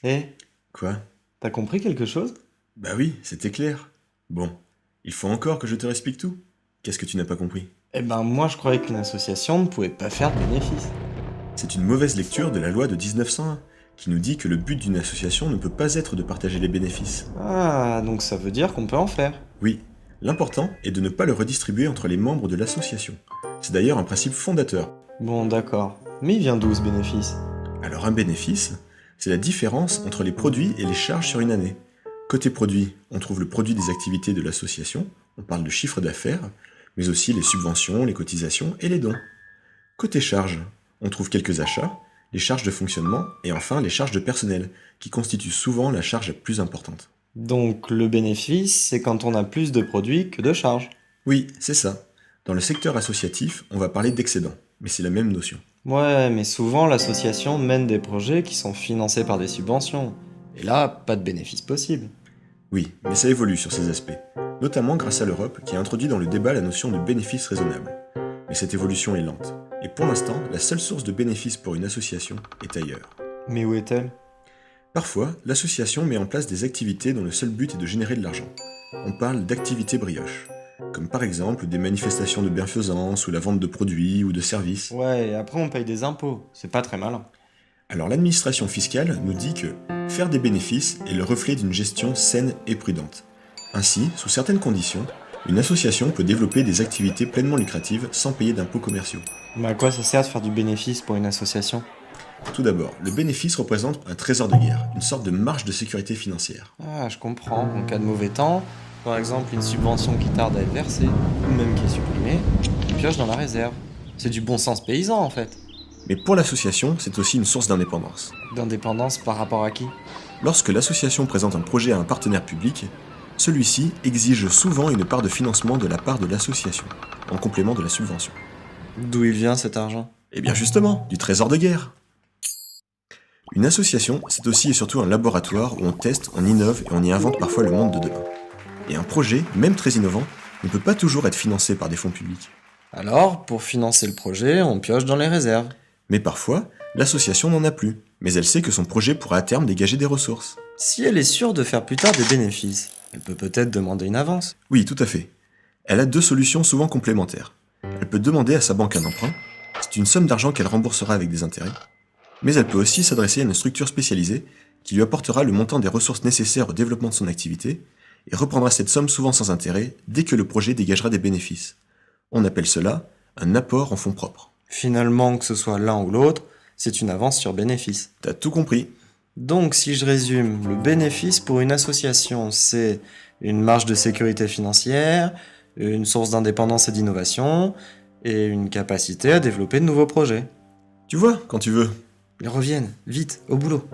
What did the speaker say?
Eh, Quoi? t'as compris quelque chose? Bah oui, c'était clair. Bon, il faut encore que je te réexplique tout. Qu'est-ce que tu n'as pas compris? Eh ben moi je croyais qu'une association ne pouvait pas faire de bénéfices. C'est une mauvaise lecture de la loi de 1901, qui nous dit que le but d'une association ne peut pas être de partager les bénéfices. Ah, donc ça veut dire qu'on peut en faire. Oui, l'important est de ne pas le redistribuer entre les membres de l'association. C'est d'ailleurs un principe fondateur. Bon d'accord. Mais il vient d'où ce bénéfice? Alors un bénéfice, c'est la différence entre les produits et les charges sur une année. Côté produit, on trouve le produit des activités de l'association, on parle de chiffre d'affaires, mais aussi les subventions, les cotisations et les dons. Côté charges, on trouve quelques achats, les charges de fonctionnement et enfin les charges de personnel, qui constituent souvent la charge la plus importante. Donc le bénéfice, c'est quand on a plus de produits que de charges. Oui, c'est ça. Dans le secteur associatif, on va parler d'excédent, mais c'est la même notion. Ouais, mais souvent l'association mène des projets qui sont financés par des subventions. Et là, pas de bénéfice possible. Oui, mais ça évolue sur ces aspects, notamment grâce à l'Europe qui a introduit dans le débat la notion de bénéfice raisonnable. Mais cette évolution est lente, et pour l'instant, la seule source de bénéfice pour une association est ailleurs. Mais où est-elle? Parfois, l'association met en place des activités dont le seul but est de générer de l'argent. On parle d'activités brioches, comme par exemple des manifestations de bienfaisance ou la vente de produits ou de services. Ouais, et après on paye des impôts. C'est pas très malin. Alors l'administration fiscale nous dit que faire des bénéfices est le reflet d'une gestion saine et prudente. Ainsi, sous certaines conditions, une association peut développer des activités pleinement lucratives sans payer d'impôts commerciaux. Mais à quoi ça sert de faire du bénéfice pour une association? Tout d'abord, le bénéfice représente un trésor de guerre, une sorte de marge de sécurité financière. Ah, je comprends. En cas de mauvais temps, par exemple une subvention qui tarde à être versée, ou même qui est supprimée, on pioche dans la réserve. C'est du bon sens paysan en fait. Mais pour l'association, c'est aussi une source d'indépendance. D'indépendance par rapport à qui? Lorsque l'association présente un projet à un partenaire public, celui-ci exige souvent une part de financement de la part de l'association, en complément de la subvention. D'où il vient cet argent? Et bien justement, du trésor de guerre. Une association, c'est aussi et surtout un laboratoire où on teste, on innove et on y invente parfois le monde de demain. Et un projet, même très innovant, ne peut pas toujours être financé par des fonds publics. Alors, pour financer le projet, on pioche dans les réserves. Mais parfois, l'association n'en a plus, mais elle sait que son projet pourra à terme dégager des ressources. Si elle est sûre de faire plus tard des bénéfices, elle peut peut-être demander une avance. Oui, tout à fait. Elle a deux solutions souvent complémentaires. Elle peut demander à sa banque un emprunt, c'est une somme d'argent qu'elle remboursera avec des intérêts, mais elle peut aussi s'adresser à une structure spécialisée qui lui apportera le montant des ressources nécessaires au développement de son activité et reprendra cette somme souvent sans intérêt dès que le projet dégagera des bénéfices. On appelle cela un apport en fonds propres. Finalement, que ce soit l'un ou l'autre, c'est une avance sur bénéfice. T'as tout compris. Donc, si je résume, le bénéfice pour une association, c'est une marge de sécurité financière, une source d'indépendance et d'innovation, et une capacité à développer de nouveaux projets. Tu vois, quand tu veux. Ils reviennent, vite, au boulot.